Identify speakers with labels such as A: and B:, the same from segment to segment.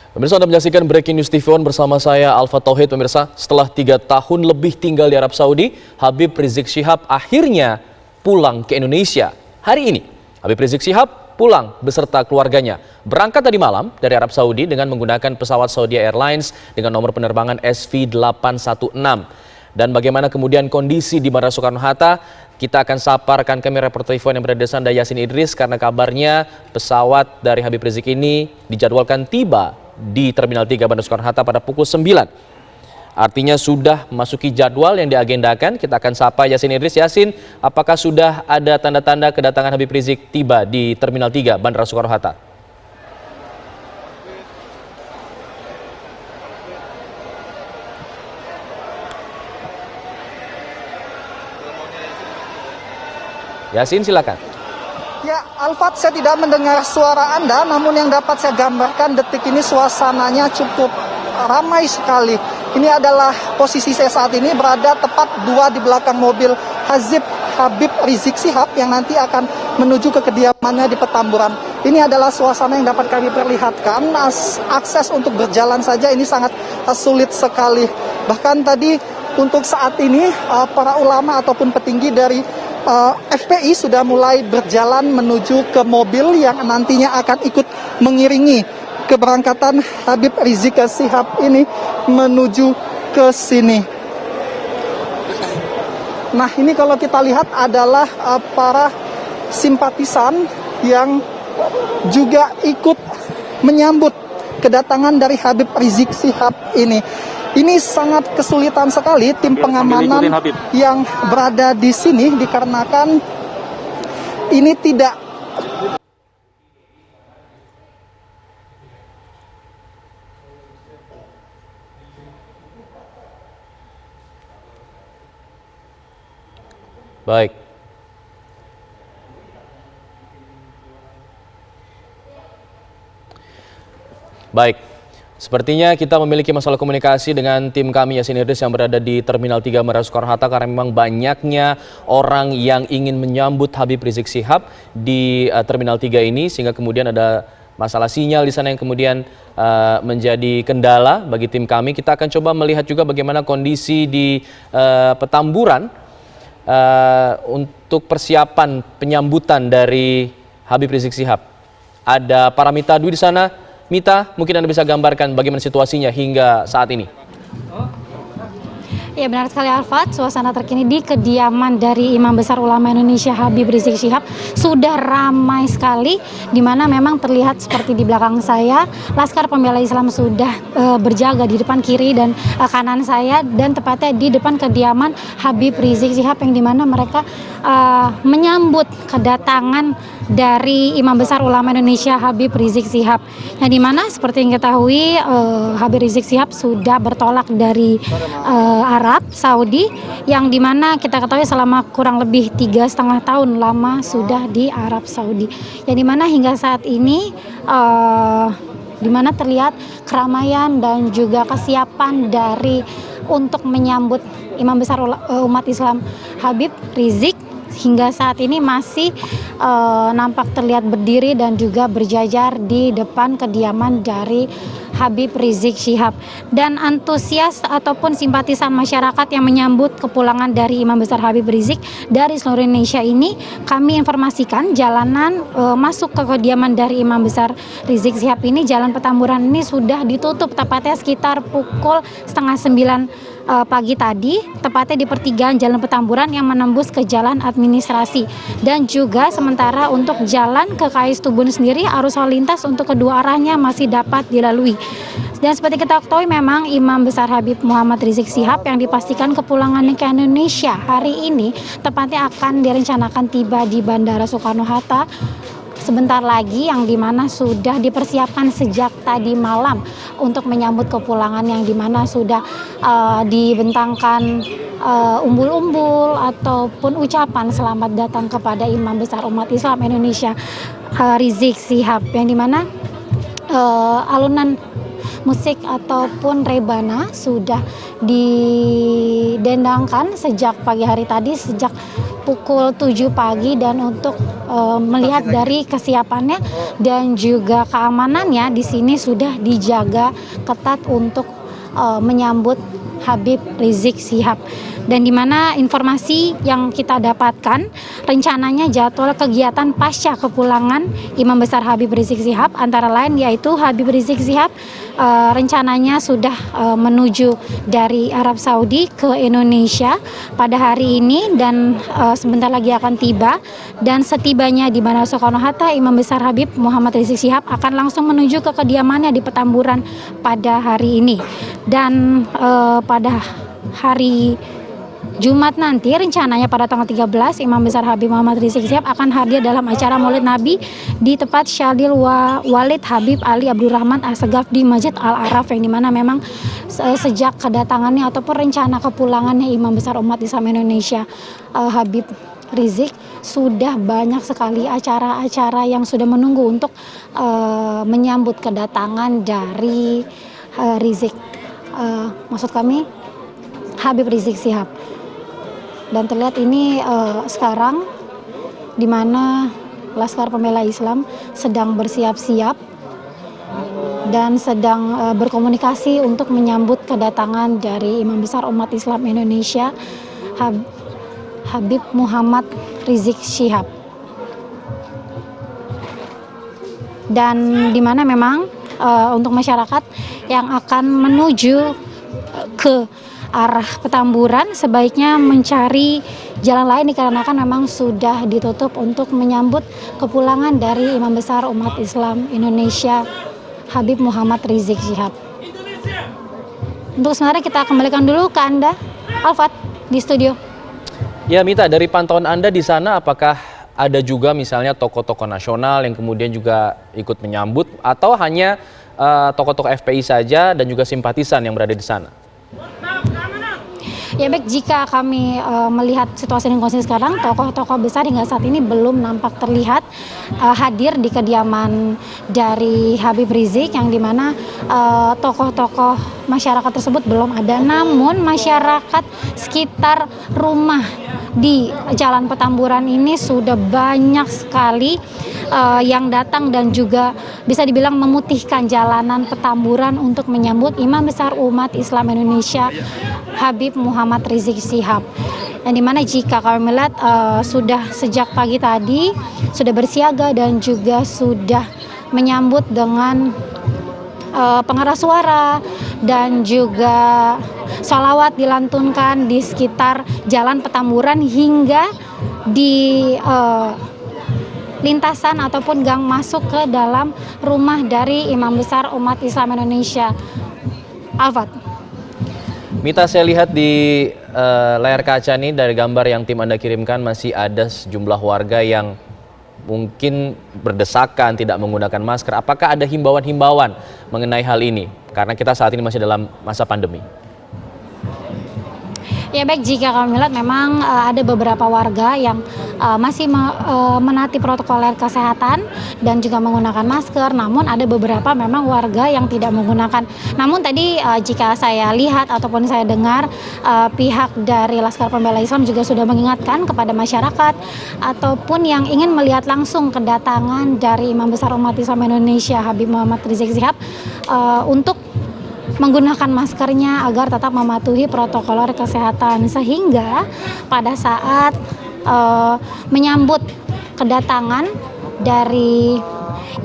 A: Pemirsa, Anda menyaksikan Breaking News TV One bersama saya Alfa Tauhid. Pemirsa, setelah 3 tahun lebih tinggal di Arab Saudi, Habib Rizik Syihab akhirnya pulang ke Indonesia. Hari ini, Habib Rizik Syihab pulang beserta keluarganya. Berangkat tadi malam dari Arab Saudi dengan menggunakan pesawat Saudi Airlines dengan nomor penerbangan SV816. Dan bagaimana kemudian kondisi di Bandara Soekarno-Hatta, kita akan sapa rekan kami reporter TV One yang berada di sana, Yasin Idris, karena kabarnya pesawat dari Habib Rizik ini dijadwalkan tiba di Terminal 3 Bandara Soekarno-Hatta pada pukul 9. Artinya sudah memasuki jadwal yang diagendakan. Kita akan sapa Yasin Idris. Yasin, apakah sudah ada tanda-tanda kedatangan Habib Rizik tiba di Terminal 3 Bandara Soekarno-Hatta? Yasin, silakan.
B: Ya, Alfat, saya tidak mendengar suara Anda, namun yang dapat saya gambarkan detik ini suasananya cukup ramai sekali. Ini adalah posisi saya saat ini berada tepat 2 di belakang mobil Habib Rizik Syihab yang nanti akan menuju ke kediamannya di Petamburan. Ini adalah suasana yang dapat kami perlihatkan. Akses untuk berjalan saja ini sangat sulit sekali. Bahkan tadi untuk saat ini para ulama ataupun petinggi dari FPI sudah mulai berjalan menuju ke mobil yang nantinya akan ikut mengiringi keberangkatan Habib Rizik Syihab ini menuju ke sini. Nah, ini kalau kita lihat adalah para simpatisan yang juga ikut menyambut kedatangan dari Habib Rizik Syihab ini. Ini sangat kesulitan sekali tim pengamanan yang berada di sini dikarenakan ini tidak
A: baik. Baik. Sepertinya kita memiliki masalah komunikasi dengan tim kami Yasin Idris yang berada di Terminal 3 Bandara Soekarno-Hatta karena memang banyaknya orang yang ingin menyambut Habib Rizik Syihab di Terminal 3 ini, sehingga kemudian ada masalah sinyal di sana yang kemudian menjadi kendala bagi tim kami. Kita akan coba melihat juga bagaimana kondisi di Petamburan untuk persiapan penyambutan dari Habib Rizik Syihab. Ada Paramita Dwi di sana. Mita, mungkin Anda bisa gambarkan bagaimana situasinya hingga saat ini.
C: Ya, benar sekali Alfat, suasana terkini di kediaman dari Imam Besar Ulama Indonesia Habib Rizik Syihab sudah ramai sekali, di mana memang terlihat seperti di belakang saya, Laskar Pembela Islam sudah berjaga di depan kiri dan kanan saya, dan tepatnya di depan kediaman Habib Rizik Syihab yang dimana mereka menyambut kedatangan dari Imam Besar Ulama Indonesia Habib Rizik Syihab, yang dimana seperti yang ketahui Habib Rizik Syihab sudah bertolak dari Arab Saudi, yang dimana kita ketahui selama kurang lebih 3,5 tahun lama sudah di Arab Saudi, yang dimana hingga saat ini dimana terlihat keramaian dan juga kesiapan dari untuk menyambut Imam Besar umat Islam Habib Rizik hingga saat ini masih nampak terlihat berdiri dan juga berjajar di depan kediaman dari Habib Rizik Syihab. Dan antusias ataupun simpatisan masyarakat yang menyambut kepulangan dari Imam Besar Habib Rizik dari seluruh Indonesia ini, kami informasikan jalanan masuk ke kediaman dari Imam Besar Rizik Syihab ini, Jalan Petamburan ini sudah ditutup tepatnya sekitar pukul 8:30 pagi tadi, tepatnya di pertigaan Jalan Petamburan yang menembus ke jalan administrasi. Dan juga sementara untuk jalan ke KS Tubun sendiri, arus lalu lintas untuk kedua arahnya masih dapat dilalui. Dan seperti kita ketahui, memang Imam Besar Habib Muhammad Rizik Syihab yang dipastikan kepulangannya ke Indonesia hari ini tepatnya akan direncanakan tiba di Bandara Soekarno-Hatta sebentar lagi, yang dimana sudah dipersiapkan sejak tadi malam untuk menyambut kepulangan, yang dimana sudah dibentangkan umbul-umbul ataupun ucapan selamat datang kepada Imam Besar umat Islam Indonesia Rizik Syihab, yang dimana alunan musik ataupun rebana sudah didendangkan sejak pagi hari tadi, sejak pukul 7 pagi dan untuk melihat dari kesiapannya dan juga keamanannya di sini sudah dijaga ketat untuk menyambut Habib Rizik Syihab. Dan di mana informasi yang kita dapatkan, rencananya jadwal kegiatan pasca kepulangan Imam Besar Habib Rizik Syihab antara lain yaitu Habib Rizik Syihab rencananya sudah menuju dari Arab Saudi ke Indonesia pada hari ini dan sebentar lagi akan tiba, dan setibanya di Bandara Soekarno-Hatta, Imam Besar Habib Muhammad Rizik Syihab akan langsung menuju ke kediamannya di Petamburan pada hari ini. Dan pada hari Jumat nanti rencananya pada tanggal 13 Imam Besar Habib Muhammad Rizik Syihab akan hadir dalam acara Maulid Nabi di tempat Syadil Walid Habib Ali Abdurrahman Assegaf di Masjid Al-Araf, yang dimana memang sejak kedatangannya ataupun rencana kepulangannya Imam Besar umat Islam Indonesia Habib Rizik sudah banyak sekali acara-acara yang sudah menunggu untuk menyambut kedatangan dari Rizik, maksud kami Habib Rizik Syihab. Dan terlihat ini sekarang di mana Laskar Pembela Islam sedang bersiap-siap dan sedang berkomunikasi untuk menyambut kedatangan dari Imam Besar umat Islam Indonesia Habib Muhammad Rizik Syihab. Dan di mana memang untuk masyarakat yang akan menuju ke arah Petamburan sebaiknya mencari jalan lain dikarenakan memang sudah ditutup untuk menyambut kepulangan dari Imam Besar umat Islam Indonesia Habib Muhammad Rizik Syihab. Untuk sebenarnya kita kembalikan dulu ke Anda, Alfat, di studio.
A: Ya Mita, dari pantauan Anda di sana apakah ada juga misalnya tokoh-tokoh nasional yang kemudian juga ikut menyambut atau hanya tokoh-tokoh FPI saja dan juga simpatisan yang berada di sana?
C: Ya baik, jika kami melihat situasi dan kondisi sekarang, tokoh-tokoh besar hingga saat ini belum nampak terlihat hadir di kediaman dari Habib Rizik, yang dimana tokoh-tokoh masyarakat tersebut belum ada. Namun masyarakat sekitar rumah di Jalan Petamburan ini sudah banyak sekali yang datang dan juga bisa dibilang memutihkan jalanan Petamburan untuk menyambut Imam Besar umat Islam Indonesia Habib Muhammad Rizik Syihab. Yang dimana jika kami melihat sudah sejak pagi tadi sudah bersiaga dan juga sudah menyambut dengan pengeras suara dan juga sholawat dilantunkan di sekitar Jalan Petamburan hingga di lintasan ataupun gang masuk ke dalam rumah dari Imam Besar umat Islam Indonesia. Alfat.
A: Mita, saya lihat di layar kaca nih dari gambar yang tim Anda kirimkan masih ada sejumlah warga yang mungkin berdesakan tidak menggunakan masker. Apakah ada himbauan-himbauan mengenai hal ini? Karena kita saat ini masih dalam masa pandemi.
C: Ya baik, jika kami melihat memang ada beberapa warga yang masih menaati protokoler kesehatan dan juga menggunakan masker, namun ada beberapa memang warga yang tidak menggunakan. Namun tadi jika saya lihat ataupun saya dengar pihak dari Laskar Pembela Islam juga sudah mengingatkan kepada masyarakat ataupun yang ingin melihat langsung kedatangan dari Imam Besar umat Islam Indonesia Habib Muhammad Rizik Syihab untuk menggunakan maskernya agar tetap mematuhi protokol kesehatan, sehingga pada saat menyambut kedatangan dari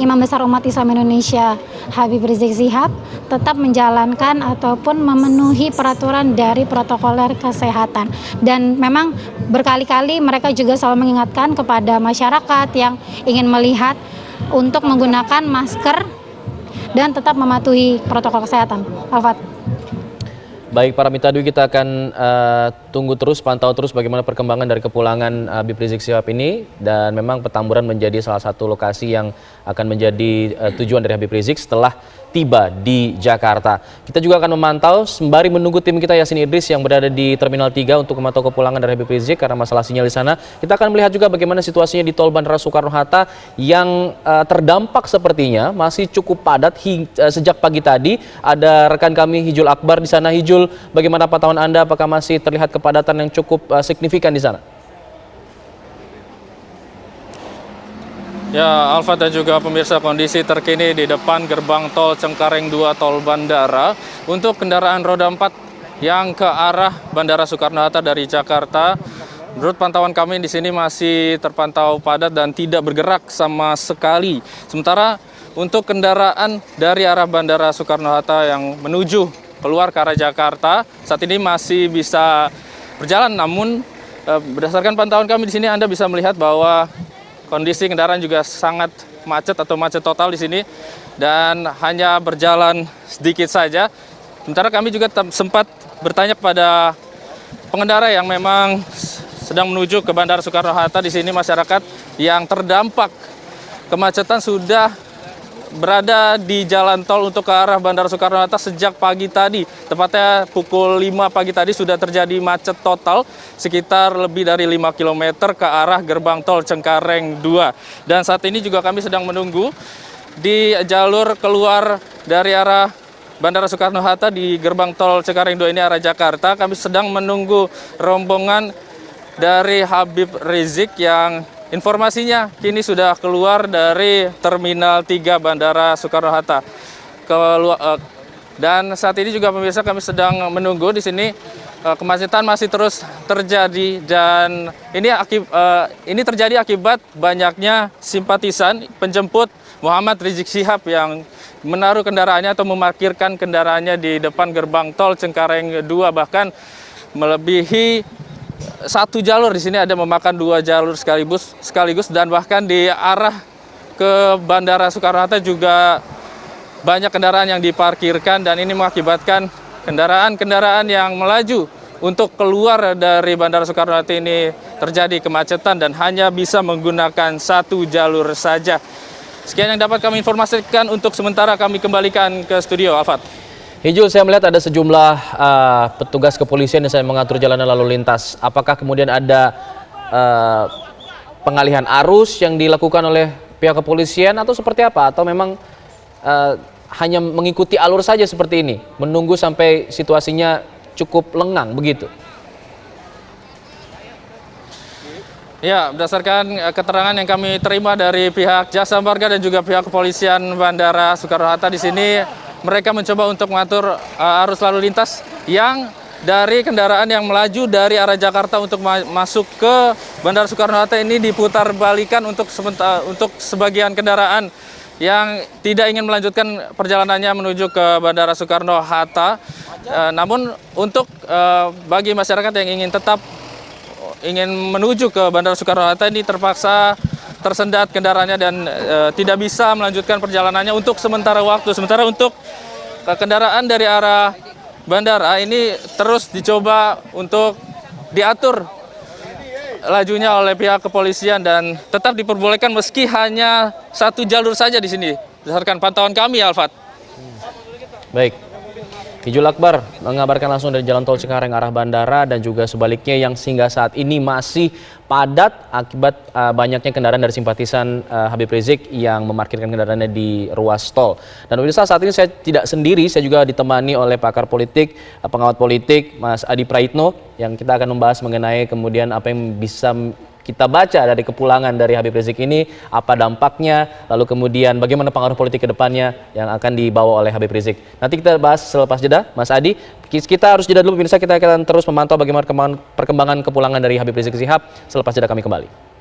C: Imam Besar umat Islam Indonesia Habib Rizik Syihab tetap menjalankan ataupun memenuhi peraturan dari protokoler kesehatan. Dan memang berkali-kali mereka juga selalu mengingatkan kepada masyarakat yang ingin melihat untuk menggunakan masker dan tetap mematuhi protokol kesehatan. Alfat.
A: Baik, para Mita Dwi, kita akan tunggu terus, pantau terus bagaimana perkembangan dari kepulangan Habib Rizik Syihab ini. Dan memang Petamburan menjadi salah satu lokasi yang akan menjadi tujuan dari Habib Rizik setelah tiba di Jakarta. Kita juga akan memantau sembari menunggu tim kita Yasin Idris yang berada di Terminal 3 untuk memantau kepulangan dari Habib Rizik karena masalah sinyal di sana. Kita akan melihat juga bagaimana situasinya di Tol Bandara Soekarno-Hatta yang terdampak sepertinya masih cukup padat sejak pagi tadi. Ada rekan kami Hijul Akbar di sana. Hijul, bagaimana pantauan Anda? Apakah masih terlihat kepadatan yang cukup signifikan di sana?
D: Ya, Alfa dan juga pemirsa, kondisi terkini di depan gerbang tol Cengkareng 2 Tol Bandara untuk kendaraan roda 4 yang ke arah Bandara Soekarno-Hatta dari Jakarta. Menurut pantauan kami di sini masih terpantau padat dan tidak bergerak sama sekali. Sementara untuk kendaraan dari arah Bandara Soekarno-Hatta yang menuju keluar ke arah Jakarta saat ini masih bisa berjalan, namun berdasarkan pantauan kami di sini Anda bisa melihat bahwa kondisi kendaraan juga sangat macet atau macet total di sini dan hanya berjalan sedikit saja. Sementara kami juga sempat bertanya kepada pengendara yang memang sedang menuju ke Bandara Soekarno-Hatta. Di sini masyarakat yang terdampak kemacetan sudah berada di jalan tol untuk ke arah Bandara Soekarno-Hatta sejak pagi tadi. Tepatnya pukul 5 pagi tadi sudah terjadi macet total sekitar lebih dari 5 km ke arah gerbang tol Cengkareng 2. Dan saat ini juga kami sedang menunggu di jalur keluar dari arah Bandara Soekarno-Hatta di gerbang tol Cengkareng 2 ini arah Jakarta. Kami sedang menunggu rombongan dari Habib Rizik yang informasinya kini sudah keluar dari Terminal 3 Bandara Soekarno-Hatta. Dan saat ini juga pemirsa kami sedang menunggu di sini, kemacetan masih terus terjadi dan ini terjadi akibat banyaknya simpatisan penjemput Muhammad Rizik Syihab yang menaruh kendaraannya atau memarkirkan kendaraannya di depan gerbang tol Cengkareng 2, bahkan melebihi satu jalur. Di sini ada memakan 2 jalur sekaligus dan bahkan di arah ke Bandara Soekarno-Hatta juga banyak kendaraan yang diparkirkan dan ini mengakibatkan kendaraan-kendaraan yang melaju untuk keluar dari Bandara Soekarno-Hatta ini terjadi kemacetan dan hanya bisa menggunakan 1 jalur saja. Sekian yang dapat kami informasikan untuk sementara, kami kembalikan ke studio, Alfat.
A: Hijul, saya melihat ada sejumlah petugas kepolisian yang saya mengatur jalanan lalu lintas. Apakah kemudian ada pengalihan arus yang dilakukan oleh pihak kepolisian atau seperti apa? Atau memang hanya mengikuti alur saja seperti ini, menunggu sampai situasinya cukup lengang begitu?
D: Ya, berdasarkan keterangan yang kami terima dari pihak Jasa Marga dan juga pihak kepolisian Bandara Soekarno-Hatta, di sini mereka mencoba untuk mengatur arus lalu lintas yang dari kendaraan yang melaju dari arah Jakarta untuk masuk ke Bandara Soekarno-Hatta ini diputar balikan untuk sebagian kendaraan yang tidak ingin melanjutkan perjalanannya menuju ke Bandara Soekarno-Hatta. Namun untuk bagi masyarakat yang ingin menuju ke Bandara Soekarno-Hatta ini terpaksa tersendat kendaraannya dan tidak bisa melanjutkan perjalanannya untuk sementara waktu. Sementara untuk kendaraan dari arah bandara ini terus dicoba untuk diatur lajunya oleh pihak kepolisian dan tetap diperbolehkan meski hanya 1 jalur saja di sini. Berdasarkan pantauan kami, Alfat.
A: Baik. Hijul Akbar mengabarkan langsung dari jalan tol Cengkareng arah bandara dan juga sebaliknya yang hingga saat ini masih padat akibat banyaknya kendaraan dari simpatisan Habib Rizik yang memarkirkan kendaraannya di ruas tol. Dan pemirsa, saat ini saya tidak sendiri, saya juga ditemani oleh pakar politik, pengawat politik, Mas Adi Praitno, yang kita akan membahas mengenai kemudian apa yang bisa kita baca dari kepulangan dari Habib Rizik ini, apa dampaknya, lalu kemudian bagaimana pengaruh politik ke depannya yang akan dibawa oleh Habib Rizik. Nanti kita bahas selepas jeda, Mas Adi. Kita harus jeda dulu pemirsa, kita akan terus memantau bagaimana perkembangan kepulangan dari Habib Rizik Syihab. Selepas jeda kami kembali.